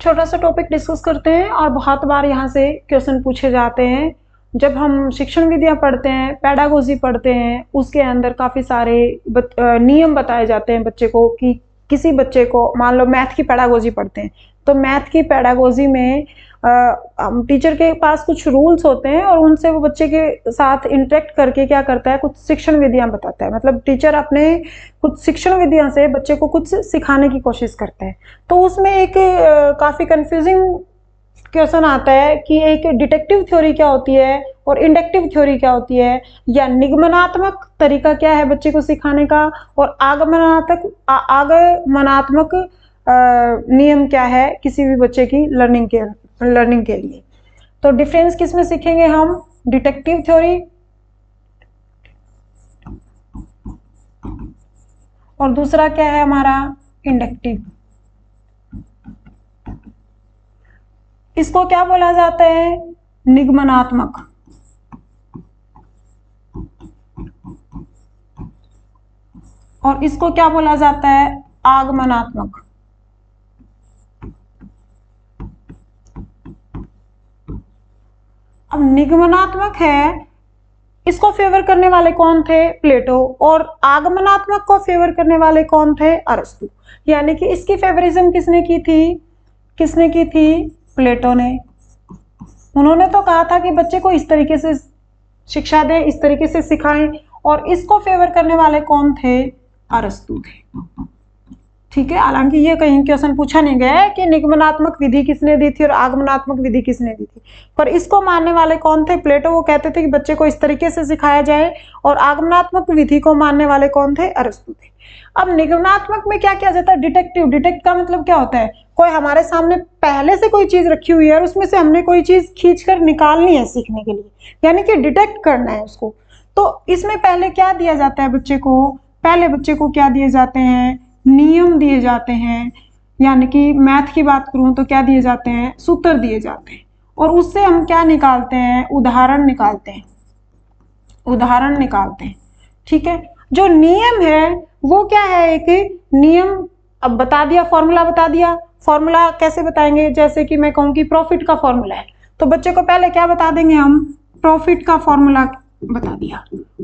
छोटा सा topic discuss करते हैं और बहुत बार यहाँ से क्वेश्चन पूछे जाते हैं। जब हम शिक्षण विधियाँ पढ़ते हैं, पेडागोजी पढ़ते हैं, उसके अंदर काफ़ी सारे नियम बताए जाते हैं बच्चे को कि किसी बच्चे को, मान लो मैथ की पेडागोजी पढ़ते हैं तो मैथ की पेडागोजी में टीचर के पास कुछ रूल्स होते हैं और उनसे वो बच्चे के साथ इंटरेक्ट करके क्या करता है, कुछ शिक्षण विधियां बताता है। मतलब टीचर अपने कुछ शिक्षण विधियां से बच्चे को कुछ सिखाने की कोशिश करता है। तो उसमें एक काफ़ी कंफ्यूजिंग क्वेश्चन आता है कि एक डिडक्टिव थ्योरी क्या होती है और इंडक्टिव थ्योरी क्या होती है, या निगमनात्मक तरीका क्या है बच्चे को सिखाने का, और आगमनात्मक नियम क्या है किसी भी बच्चे की लर्निंग के लिए। तो डिफरेंस किस में सीखेंगे हम, डिडक्टिव थ्योरी और दूसरा क्या है हमारा इंडक्टिव। इसको क्या बोला जाता है, निगमनात्मक, और इसको क्या बोला जाता है, आगमनात्मक। अब निगमनात्मक है, इसको फेवर करने वाले कौन थे, प्लेटो, और आगमनात्मक को फेवर करने वाले कौन थे, अरस्तु। यानी कि इसकी फेवरिज्म किसने की थी, प्लेटो ने। उन्होंने तो कहा था कि बच्चे को इस तरीके से शिक्षा दें, इस तरीके से सिखाएं, और इसको फेवर करने वाले कौन थे, अरस्तु थे। ठीक है, हालांकि ये कहीं क्वेश्चन पूछा नहीं गया है कि निगमनात्मक विधि किसने दी थी और आगमनात्मक विधि किसने दी थी, पर इसको मानने वाले कौन थे, प्लेटो। वो कहते थे कि बच्चे को इस तरीके से सिखाया जाए, और आगमनात्मक विधि को मानने वाले कौन थे, अरस्तु थे। अब निगमनात्मक में क्या किया जाता है, डिटेक्टिव। डिटेक्ट का मतलब क्या होता है, कोई हमारे सामने पहले से कोई चीज रखी हुई है और उसमें से हमने कोई चीज खींचकर निकालनी है सीखने के लिए, यानी कि डिटेक्ट करना है उसको। तो इसमें पहले क्या दिया जाता है बच्चे को, पहले बच्चे को क्या दिए जाते हैं, नियम दिए जाते हैं। यानी कि मैथ की बात करूं तो क्या दिए जाते हैं, सूत्र दिए जाते हैं, और उससे हम क्या निकालते हैं, उदाहरण निकालते हैं। ठीक है, जो नियम है वो क्या है, एक नियम। अब बता दिया, फॉर्मूला बता दिया। फॉर्मूला कैसे बताएंगे, जैसे कि मैं कहूँ कि प्रॉफिट का फॉर्मूला है, तो बच्चे को पहले क्या बता देंगे हम, प्रॉफिट का फॉर्मूला बता दिया।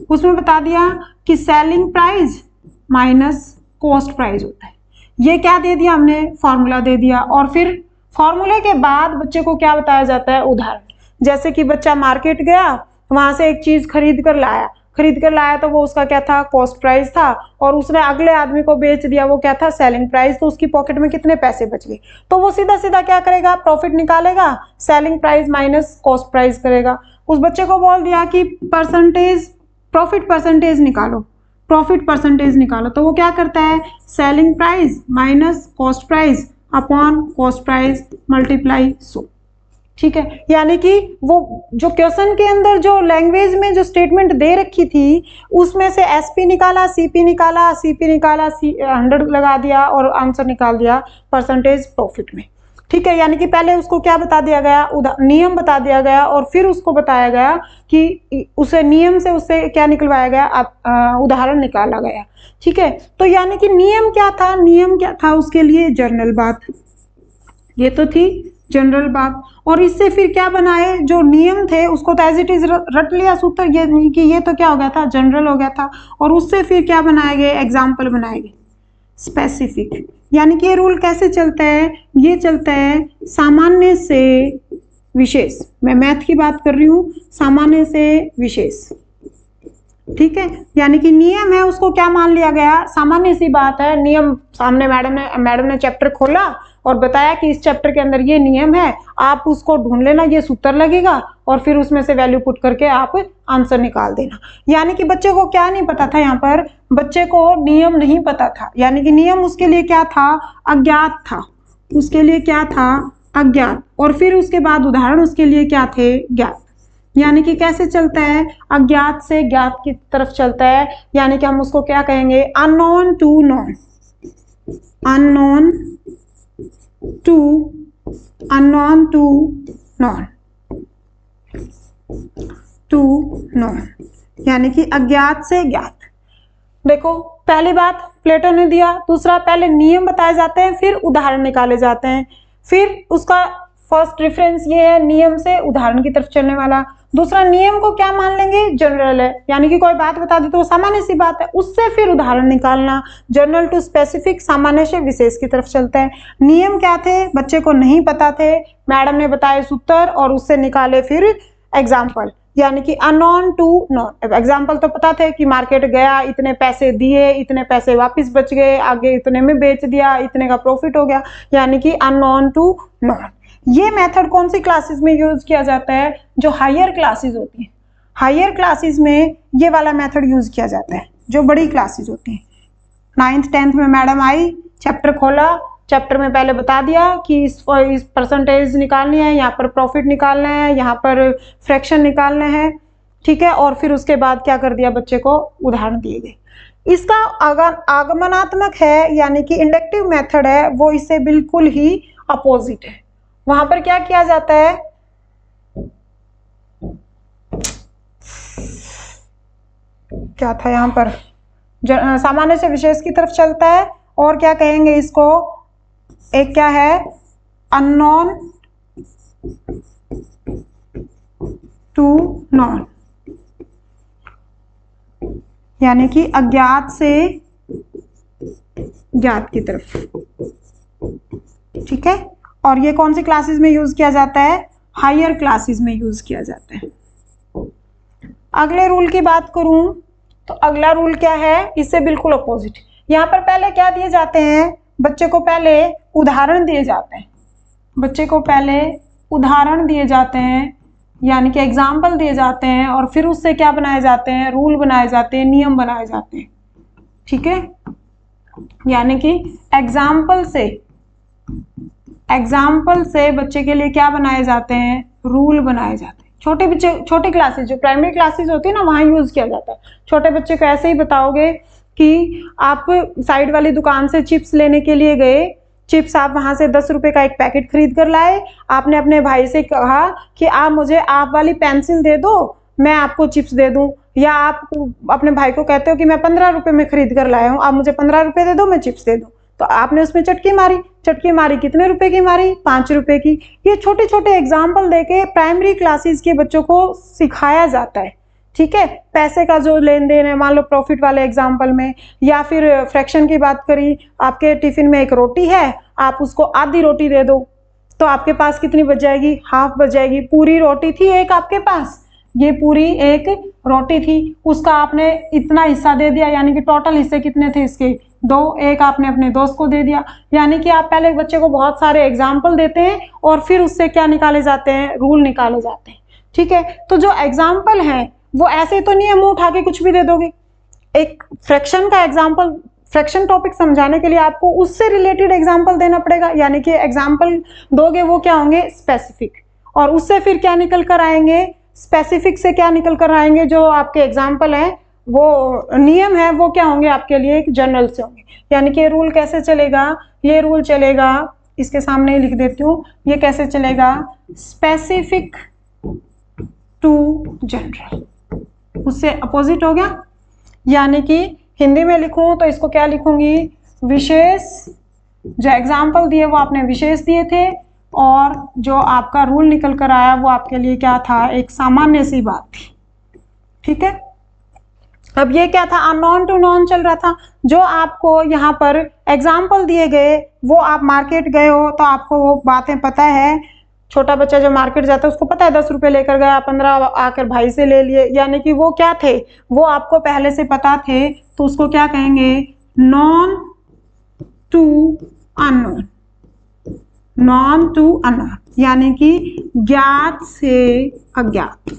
उसमें बता दिया कि selling price minus cost price होता है। ये क्या दे दिया हमने, फॉर्मूला दे दिया। और फिर फॉर्मूले के बाद बच्चे को क्या बताया जाता है, उदाहरण। जैसे कि बच्चा मार्केट गया, वहां से एक चीज खरीद कर लाया तो वो उसका क्या था, कॉस्ट प्राइस था, और उसने अगले आदमी को बेच दिया, वो क्या था, सेलिंग प्राइस। तो उसकी पॉकेट में कितने पैसे बच गए, तो वो सीधा सीधा क्या करेगा, प्रॉफिट निकालेगा, selling price minus cost price करेगा। उस बच्चे को बोल दिया कि प्रॉफिट परसेंटेज निकालो, तो वो क्या करता है, selling price minus cost price upon cost price multiply 100। ठीक है, यानी कि वो जो क्वेश्चन के अंदर जो लैंग्वेज में जो स्टेटमेंट दे रखी थी उसमें से एसपी निकाला, सीपी निकाला, 100 लगा दिया और आंसर निकाल दिया परसेंटेज प्रॉफिट में। ठीक है, यानी कि पहले उसको क्या बता दिया गया, नियम बता दिया गया, और फिर उसको बताया गया कि उसे नियम से उससे क्या निकलवाया गया, उदाहरण निकाला गया। ठीक है, तो यानी कि नियम क्या था उसके लिए, जनरल बात। ये तो थी जनरल बात। और इससे फिर क्या बनाए, जो नियम थे उसको तो एज इट इज रट लिया सूत्र, ये नहीं कि ये तो क्या हो गया था, जनरल हो गया था। और उससे फिर क्या बनाए गए, एग्जाम्पल बनाए गए, स्पेसिफिक। यानी कि ये रूल कैसे चलता है, ये चलता है सामान्य से विशेष। मैं मैथ की बात कर रही हूँ, सामान्य से विशेष। ठीक है, यानी कि नियम है उसको क्या मान लिया गया, सामान्य सी बात है। नियम सामने मैडम ने चैप्टर खोला और बताया कि इस चैप्टर के अंदर ये नियम है, आप उसको ढूंढ लेना, ये सूत्र लगेगा, और फिर उसमें से वैल्यू पुट करके आप आंसर निकाल देना। यानी कि बच्चे को क्या नहीं पता था, यहाँ पर बच्चे को नियम नहीं पता था। यानी कि नियम उसके लिए क्या था, अज्ञात था। उसके लिए क्या था, अज्ञात। और फिर उसके बाद उदाहरण उसके लिए क्या थे, ज्ञात। यानी कि कैसे चलता है, अज्ञात से ज्ञात की तरफ चलता है। यानी कि हम उसको क्या कहेंगे, unknown to known, unknown to known, यानी कि अज्ञात से ज्ञात। देखो, पहली बात प्लेटो ने दिया, दूसरा पहले नियम बताए जाते हैं, फिर उदाहरण निकाले जाते हैं। फिर उसका फर्स्ट रेफरेंस ये है नियम से उदाहरण की तरफ चलने वाला। दूसरा, नियम को क्या मान लेंगे, जनरल है, यानी कि कोई बात बता दी तो वो सामान्य सी बात है, उससे फिर उदाहरण निकालना। जनरल टू स्पेसिफिक, सामान्य से विशेष की तरफ चलता है। नियम क्या थे, बच्चे को नहीं पता थे, मैडम ने बताए सूत्र और उससे निकाले फिर एग्जाम्पल, यानी कि अननोन टू नोन। एग्जाम्पल तो पता थे कि मार्केट गया, इतने पैसे दिए, इतने पैसे वापस बच गए, आगे इतने में बेच दिया, इतने का प्रॉफिट हो गया, यानी कि अननोन टू नोन। ये मेथड कौन सी क्लासेस में यूज किया जाता है, जो हायर क्लासेस होती हैं। हायर क्लासेस में ये वाला मेथड यूज किया जाता है, जो बड़ी क्लासेस होती हैं। 9th 10th में मैडम आई, चैप्टर खोला, चैप्टर में पहले बता दिया कि इस परसेंटेज निकालनी है, यहाँ पर प्रॉफिट निकालना है, यहाँ पर फ्रैक्शन निकालना है, ठीक है। और फिर उसके बाद क्या कर दिया, बच्चे को उदाहरण दिए गए। इसका आगमनात्मक है, यानी कि इंडक्टिव मेथड है, वो इससे बिल्कुल ही अपोजिट है। वहां पर क्या किया जाता है, क्या था यहाँ पर, सामान्य से विशेष की तरफ चलता है। और क्या कहेंगे इसको, एक क्या है, अननोन टू नॉन, यानी कि अज्ञात से ज्ञात की तरफ, ठीक है। और ये कौन सी क्लासेस में यूज किया जाता है, हायर क्लासेस में यूज किया जाता है। अगले रूल की बात करूं तो अगला रूल क्या है, इससे बिल्कुल अपोजिट। यहाँ पर पहले क्या दिए जाते हैं, बच्चे को पहले उदाहरण दिए जाते हैं, बच्चे को पहले उदाहरण दिए जाते हैं, यानी कि एग्जाम्पल दिए जाते हैं, और फिर उससे क्या बनाए जाते हैं, रूल बनाए जाते हैं, नियम बनाए जाते हैं, ठीक है। यानी कि एग्जाम्पल से बच्चे के लिए क्या बनाए जाते हैं, रूल बनाए जाते हैं। छोटे बच्चे, छोटे क्लासेस, जो प्राइमरी क्लासेस होती है ना, वहाँ यूज किया जाता है। छोटे बच्चे को ऐसे ही बताओगे कि आप साइड वाली दुकान से चिप्स लेने के लिए गए, चिप्स आप वहां से 10 रुपए का एक पैकेट खरीद कर लाए, आपने अपने भाई से कहा कि आप मुझे आप वाली पेंसिल दे दो, मैं आपको चिप्स दे दूं, या आप अपने भाई को कहते हो कि मैं 15 रुपए में खरीद कर लाया हूं, आप मुझे 15 रुपए दे दो, मैं चिप्स दे दूं। तो आपने उसमें चटकी मारी, कितने रुपए की मारी, 5 रुपए की। ये छोटे छोटे एग्जाम्पल देके प्राइमरी क्लासेस के बच्चों को सिखाया जाता है, ठीक है। पैसे का जो लेन देन है, मान लो प्रॉफिट वाले एग्जाम्पल में, या फिर फ्रैक्शन की बात करी, आपके टिफिन में एक रोटी है, आप उसको आधी रोटी दे दो, तो आपके पास कितनी बच जाएगी, हाफ बच जाएगी। पूरी रोटी थी एक आपके पास, ये पूरी एक रोटी थी, उसका आपने इतना हिस्सा दे दिया, यानी कि टोटल हिस्से कितने थे इसके, 2, एक आपने अपने दोस्त को दे दिया। यानी कि आप पहले बच्चे को बहुत सारे एग्जाम्पल देते हैं और फिर उससे क्या निकाले जाते हैं, रूल निकाले जाते हैं, ठीक है। तो जो एग्जाम्पल है वो ऐसे तो नहीं है मुंह उठा के कुछ भी दे दोगे। एक फ्रैक्शन का एग्जाम्पल, फ्रैक्शन टॉपिक समझाने के लिए आपको उससे रिलेटेड एग्जाम्पल देना पड़ेगा, यानी कि एग्जाम्पल दोगे वो क्या होंगे, स्पेसिफिक, और उससे फिर क्या निकल कर आएंगे, स्पेसिफिक से क्या निकल कर आएंगे, जो आपके एग्जाम्पल हैं, वो नियम है, वो क्या होंगे आपके लिए, एक जनरल से होंगे। यानी कि रूल कैसे चलेगा, ये रूल चलेगा, इसके सामने लिख देती हूँ, ये कैसे चलेगा, स्पेसिफिक टू जनरल, उससे अपोजिट हो गया। यानी कि हिंदी में लिखूं तो इसको क्या लिखूंगी, विशेष, जो एग्जाम्पल दिए वो आपने विशेष दिए थे, और जो आपका रूल निकल कर आया वो आपके लिए क्या था, एक सामान्य सी बात थी, ठीक है। अब ये क्या था, अननोन टू नॉन चल रहा था। जो आपको यहाँ पर एग्जाम्पल दिए गए, वो आप मार्केट गए हो तो आपको वो बातें पता है। छोटा बच्चा जो मार्केट जाता है उसको पता है 10 रुपए लेकर गया, 15 आकर भाई से ले लिए, यानी कि वो क्या थे, वो आपको पहले से पता थे, तो उसको क्या कहेंगे, known to unknown, known to unknown, यानी कि ज्ञात से अज्ञात,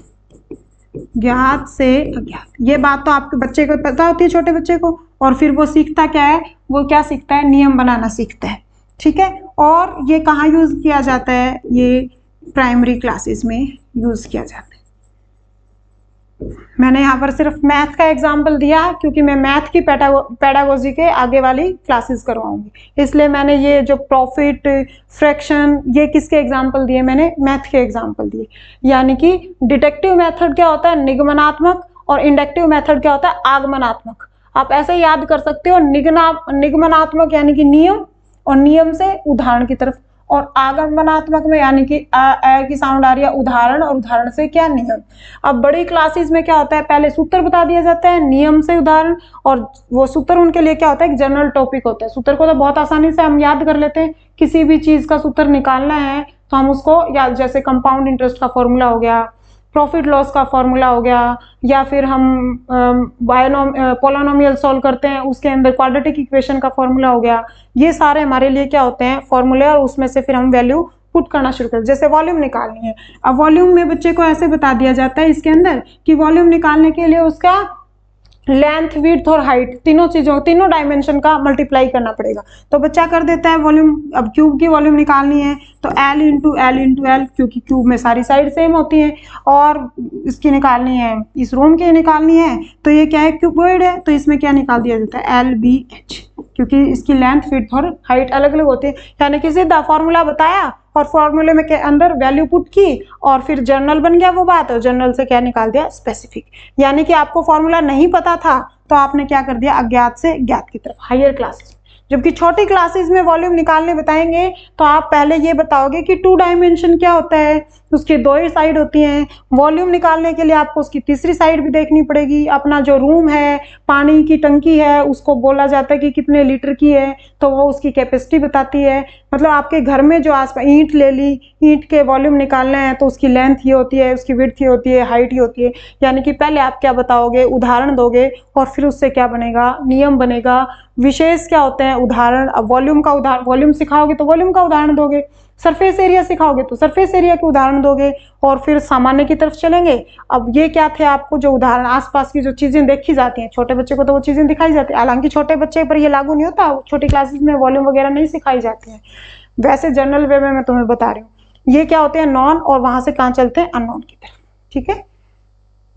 ज्ञात से अज्ञात। ये बात तो आपके बच्चे को पता होती है, छोटे बच्चे को, और फिर वो सीखता क्या है, वो क्या सीखता है, नियम बनाना सीखता है, ठीक है। और ये कहाँ यूज किया जाता है, ये प्राइमरी क्लासेस में यूज किया जाता है। मैंने यहाँ पर सिर्फ मैथ का एग्जाम्पल दिया क्योंकि मैं मैथ की पेडागोजी के आगे वाली क्लासेस करवाऊंगी, इसलिए मैंने ये जो प्रॉफिट, फ्रैक्शन, ये किसके एग्जाम्पल दिए, मैंने मैथ के एग्जाम्पल दिए। यानी कि डिडक्टिव मेथड क्या होता है, निगमनात्मक, और इंडक्टिव मेथड क्या होता है, आगमनात्मक। आप ऐसे याद कर सकते हो, निगमनात्मक यानी कि नियम, और नियम से उदाहरण की तरफ, और आगमनात्मक में यानी कि अ की साउंड आ रही है उदाहरण, और उदाहरण से क्या नियम। अब बड़ी क्लासेस में क्या होता है, पहले सूत्र बता दिया जाता है, नियम से उदाहरण, और वो सूत्र उनके लिए क्या होता है, एक जनरल टॉपिक होता है। सूत्र को तो बहुत आसानी से हम याद कर लेते हैं, किसी भी चीज का सूत्र निकालना है तो हम उसको, या जैसे कंपाउंड इंटरेस्ट का फॉर्मूला हो गया, प्रॉफिट लॉस का फॉर्मूला हो गया, या फिर हम पोलिनोमियल सॉल्व करते हैं उसके अंदर क्वाड्रेटिक इक्वेशन का फॉर्मूला हो गया। ये सारे हमारे लिए क्या होते हैं, फॉर्मूले, और उसमें से फिर हम वैल्यू पुट करना शुरू करते हैं। जैसे वॉल्यूम निकालनी है, अब वॉल्यूम में बच्चे को ऐसे बता दिया जाता है इसके अंदर कि वॉल्यूम निकालने के लिए उसका लेंथ, विड्थ और हाइट, तीनों चीजों, तीनों डायमेंशन का मल्टीप्लाई करना पड़ेगा। तो बच्चा कर देता है वॉल्यूम। अब क्यूब की वॉल्यूम निकालनी है तो L into L into L, क्योंकि क्यूब में सारी साइड सेम होती है, और इसकी निकालनी है, इस रूम की निकालनी है, तो ये क्या है, क्यूबॉइड है, तो इसमें क्या निकाल दिया जाता है, LBH, क्योंकि इसकी लेंथ, विड्थ और हाइट अलग अलग होती है। यानी कि सीधा फॉर्मूला बताया और फॉर्मूले में के अंदर वैल्यू पुट की, और फिर जर्नल बन गया वो बात, और जर्नल से क्या निकाल दिया, स्पेसिफिक। यानी कि आपको फॉर्मूला नहीं पता था तो आपने क्या कर दिया, अज्ञात से ज्ञात की तरफ, हायर क्लासेस। जबकि छोटी क्लासेस में वॉल्यूम निकालने बताएंगे तो आप पहले ये बताओगे कि 2 डायमेंशन क्या होता है, उसकी 2 ही साइड होती हैं। वॉल्यूम निकालने के लिए आपको उसकी तीसरी साइड भी देखनी पड़ेगी। अपना जो रूम है, पानी की टंकी है, उसको बोला जाता है कि कितने लीटर की है, तो वो उसकी कैपेसिटी बताती है। मतलब आपके घर में जो आसपास ईंट ले ली, ईंट के वॉल्यूम निकालना है तो उसकी लेंथ ये होती है, उसकी विड्थ ये होती है, हाइट ये होती है। यानी कि पहले आप क्या बताओगे, उदाहरण दोगे, और फिर उससे क्या बनेगा, नियम बनेगा। विशेष क्या होते हैं, उदाहरण। अब वॉल्यूम का उदाहरण, वॉल्यूम सिखाओगे तो वॉल्यूम का उदाहरण दोगे, सरफेस एरिया सिखाओगे तो सरफेस एरिया के उदाहरण दोगे, और फिर सामान्य की तरफ चलेंगे। अब ये क्या थे, आपको जो उदाहरण, आसपास की जो चीजें देखी जाती हैं, छोटे बच्चे को तो वो चीजें दिखाई जाती है, हालांकि छोटे बच्चे पर ये लागू नहीं होता, छोटी क्लासेस में वॉल्यूम वगैरह नहीं सिखाई जाती है। वैसे जनरल वे में मैं तुम्हें बता रही हूँ। ये क्या होते हैं, नॉन, और वहां से कहाँ चलते हैं, अननोन की तरफ। ठीक है,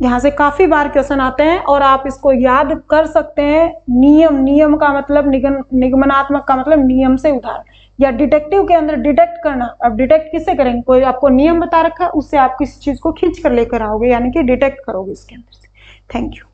यहाँ से काफी बार क्वेश्चन आते हैं और आप इसको याद कर सकते हैं। नियम, नियम का मतलब निगमनात्मक का मतलब नियम से उदाहरण, या डिटेक्टिव के अंदर डिटेक्ट करना। अब डिटेक्ट किससे करेंगे, कोई आपको नियम बता रखा है, उससे आप किसी चीज को खींच कर लेकर आओगे, यानी कि डिटेक्ट करोगे इसके अंदर से। Thank you.